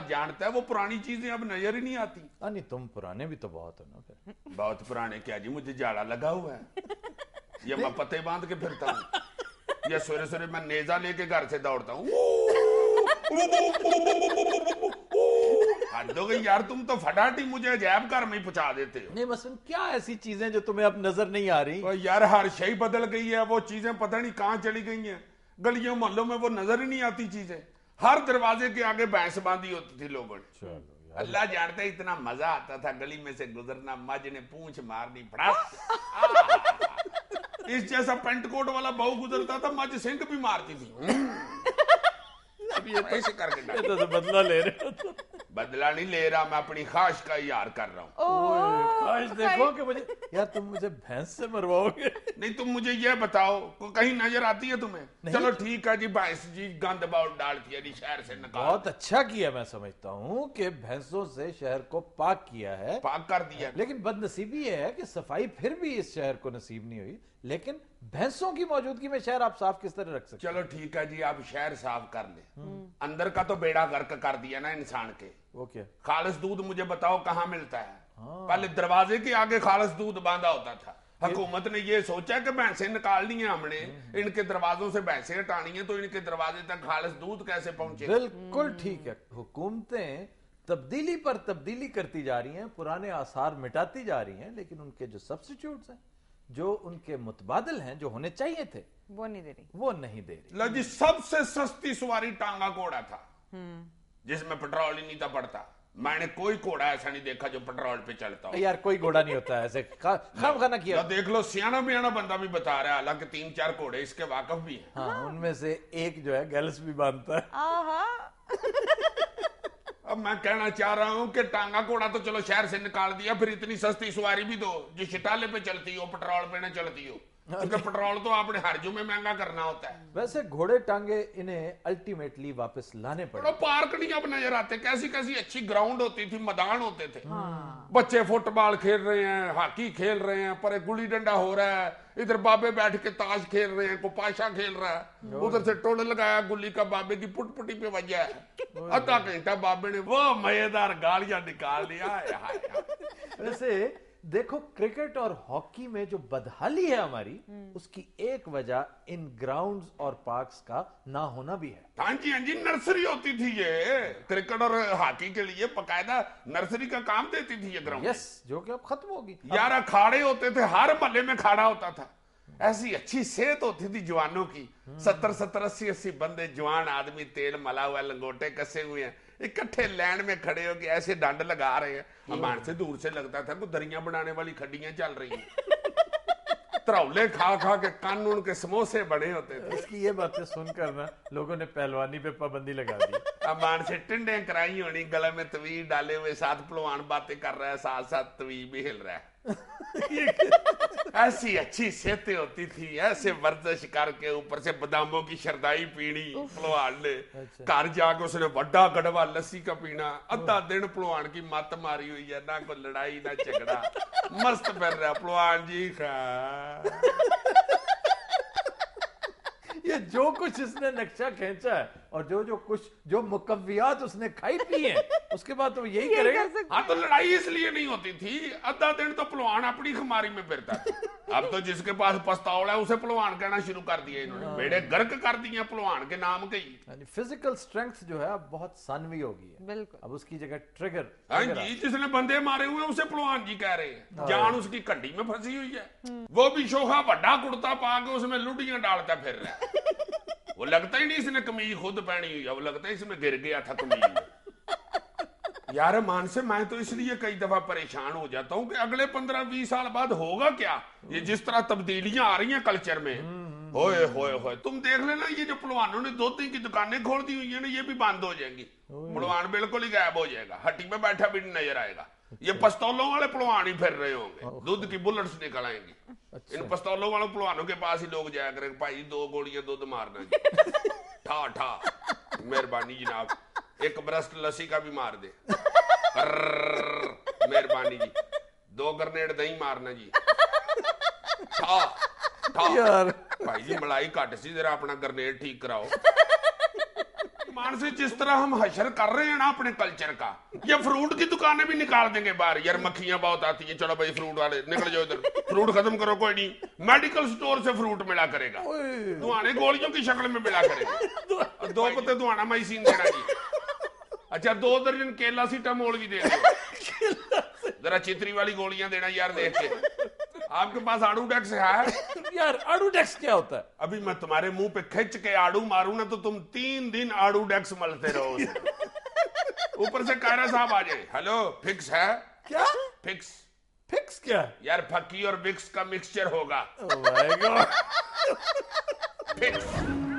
जानता है वो पुरानी चीजें अब नजर ही नहीं आती। नहीं तुम पुराने भी तो बहुत हो ना फिर। बहुत पुराने क्या जी, मुझे जाड़ा लगा हुआ है, ये मैं पत्ते बांध के फिरता हूँ, ये सवेरे सवेरे मैं नेजा लेके घर से दौड़ता हूँ। हद हो गई यार, तुम तो फटाफट मुझे अजैब घर में ही पहुंचा देते हो। नहीं मसलन क्या ऐसी चीजें जो तुम्हें अब नजर नहीं आ रही? और यार हर शय बदल गई है, वो चीजें पता नहीं कहाँ चली गई हैं, गलियों मोहल्लों में वो नजर ही नहीं आती चीजें। हर दरवाजे के आगे भैंस बांधी होती थी लोगों ने। अल्लाह जानता है इतना मजा आता था गली में से गुजरना, मज ने पूंछ मारनी फड़ास। इस जैसा पेंट कोट वाला बहू गुजरता था, मज सिंह भी मारती थी। अब ये तो ऐसे करके ये तो बदला ले रहे हो तुम। बदला नहीं ले रहा, मैं अपनी ख्वाहिश का इजहार कर रहा हूँ। ख्वाहिश देखो कि मुझे यार तुम मुझे भैंस से मरवाओगे। नहीं तुम मुझे ये बताओ, कहीं नजर आती है तुम्हें? चलो ठीक है जी, भैंस जी गंद बाउल डालती है, शहर से निकाल। बहुत अच्छा किया, मैं समझता हूँ कि भैंसों से शहर को पाक किया है, पाक कर दिया। लेकिन बदनसीबी ये है कि सफाई फिर भी इस शहर को नसीब नहीं हुई। लेकिन भैंसों की मौजूदगी में शहर आप साफ किस तरह रख सकते? चलो ठीक है जी, आप शहर साफ कर ले, अंदर का तो बेड़ा गर्क कर दिया ना इंसान के। वो क्या? खालिस दूध मुझे बताओ कहाँ मिलता है? पहले दरवाजे के आगे खालिस दूध बांधा होता था। हुकूमत ने ये सोचा कि भैंसें निकालनी है हमने, इनके दरवाजों से भैंसें हटानी है, तो इनके दरवाजे तक खालिस दूध कैसे पहुंचे? बिल्कुल ठीक है। हुकूमतें तब्दीली पर तब्दीली करती जा रही हैं, पुराने आसार मिटाती जा रही हैं, लेकिन उनके जो सब्स्टिट्यूट्स हैं, जो उनके मुतबादिल हैं, जो होने चाहिए थे, वो नहीं दे रही, वो नहीं दे रही। लो जी, सबसे सस्ती सवारी टांगा घोड़ा था, जिसमें पेट्रोल ही नहीं था पड़ता। मैंने कोई घोड़ा ऐसा नहीं देखा जो पेट्रोल पे चलता हो। यार कोई घोड़ा नहीं होता ऐसे, खाम खाना किया। देख लो, सियाना बियाना बंदा भी बता रहा है, हालांकि 3-4 घोड़े इसके वाकफ भी हैं। हाँ, उनमें से एक जो है गैलस भी बांधता है। अब मैं कहना चाह रहा हूं कि टांगा घोड़ा तो चलो शहर से निकाल दिया, फिर इतनी सस्ती सवारी भी दो जो शिटाले पे चलती हो, पेट्रोल पे न चलती हो, क्योंकि पेट्रोल तो आपने हर्जों में महंगा करना होता है। वैसे घोड़े टांगे इन्हें अल्टीमेटली वापस लाने पड़े। पार्क नहीं अब नजर आते, कैसी कैसी अच्छी ग्राउंड होती थी, मैदान होते थे। बच्चे फुटबॉल खेल रहे हैं, हॉकी खेल रहे हैं, पर गुल्ली डंडा हो रहा है, इधर बाबे बैठ के ताश खेल रहे हैं, कोई पाशा खेल रहा है, उधर से टोल लगाया गुल्ली का, बाबे की पुटपुटी पे बजा है, आधा घंटा बाबे ने वो मजेदार गालियां निकाल दिया। वैसे देखो, क्रिकेट और हॉकी में जो बदहाली है हमारी, उसकी एक वजह इन ग्राउंड्स और पार्क्स का ना होना भी है। हाँ जी, नर्सरी होती थी ये क्रिकेट और हॉकी के लिए, बकायदा नर्सरी का काम देती थी ये ग्राउंड। यस, जो कि अब खत्म होगी। यार अखाड़े होते थे, हर मोहल्ले में खाड़ा होता था, ऐसी अच्छी सेहत होती थी जवानों की। 70-70, 80-80 बंदे जवान आदमी, तेल मला हुआ, लंगोटे कसे हुए हैं, इकट्ठे लाइन में खड़े हो के ऐसे डंड लगा रहे हैं। हमारे से दूर से लगता था कोई दरियां बनाने वाली खड्डियां चल रही हैं। तरौले खा खा के कानून के समोसे बने होते थे। इसकी ये बातें सुनकर ना लोगों ने पहलवानी पे पाबंदी लगा दी। अमान से टिंडे कराई होनी, गले में तवीर डाले हुए, साथ पहलवान बातें कर रहा है, साथ साथ तवीर भी हिल रहा है। ऐसी अच्छी सेहतें होती थी, ऐसे वर्जिश करके, ऊपर से बादामों की शरदाई पीनी पहलवान ने। घर जाके उसने बड़ा गड़वा लस्सी का पीना। अद्धा दिन पहलवान की मत मारी हुई है, ना कोई लड़ाई ना झगड़ा, मस्त फिर रहा पहलवान जी। ये जो कुछ इसने नक्शा खींचा है और जो मुकव्वियात उसने खाई पी है, उसके बाद तो यही करेगा। हाँ, तो लड़ाई इसलिए नहीं होती थी, आधा दिन तो पहलवान अपनी खुमारी में फिरता था। अब तो जिसके पास पस्तौल है उसे पहलवान कहना शुरू कर दिया इन्होंने, बेड़े गर्क कर दिए पहलवान के नाम के ही। फिजिकल स्ट्रेंथ जो है अब बहुत सानवी हो गई है। बिल्कुल। अब उसकी जगह ट्रिगर। हाँ जी, जिसने बंदे मारे हुए उसे पहलवान जी कह रहे हैं, जान उसकी कड्डी में फंसी हुई है। वो भी शोखा बड़ा कुर्ता पा के उसमें लुडियां डालता फिर रहा है। वो लगता ही नहीं इसने कमीज खुद पहनी हुई है, वो लगता है इसमें गिर गया था कमीज में। यार मान से मैं तो इसलिए कई दफा परेशान हो जाता हूँ कि अगले 15-20 साल बाद होगा क्या। ये जिस तरह तब्दीलियां आ रही हैं कल्चर में, होए होए होए, तुम देख लेना, ये जो पहलवानों ने धोती की दुकानें खोल दी हुई है ना, ये भी बंद हो जाएंगी। पहलवान बिल्कुल ही गायब हो जाएगा, हट्टी में बैठा भी नहीं नजर आएगा। ये पस्तौलों वाले पहलवान ही फिर रहे होंगे, दूध की बुलेट्स निकल आएंगी। इन पस्तौलों वाले पहलवानों के पास ही लोग जाया करेंगे, भाई 2 गोलियां दूध मारना जी, ठा ठा, मेहरबानी जनाब, एक ब्रस्ट लस्सी का भी मार दे, मेहरबानी जी, 2 ग्रेनेड दही मारना जी, ठा ठा। यार भाई जी मलाई घट सी, जरा अपना ग्रेनेड ठीक कराओ। मानसी, जिस तरह हम हशर कर रहे हैं ना अपने कल्चर का, ये फ्रूट की दुकानें भी निकाल देंगे बाहर। यार मक्खियां बहुत आती हैं, चलो भाई फ्रूट वाले निकल जाओ इधर, फ्रूट खत्म करो, कोई नहीं मेडिकल स्टोर से फ्रूट मिला करेगा, दुआने गोलियों की शक्ल में मिला करेगा, 2 पत्ते दुआना माइसिन देना जी। अच्छा 2 दर्जन केला सीटामोल भी दे दो, जरा चितरी वाली गोलियां देना यार देख के। आपके पास आड़ूडेक्स है यार? आड़ूडेक्स क्या होता है? अभी मैं तुम्हारे मुंह पे खिंच के आड़ू मारू ना तो तुम 3 दिन आड़ूडेक्स मलते रहो। ऊपर से कायरा साहब आ जाए, हेलो फिक्स है क्या? फिक्स? फिक्स क्या? यार फकी और विक्स का मिक्सचर होगा। Oh my God. फिक्स।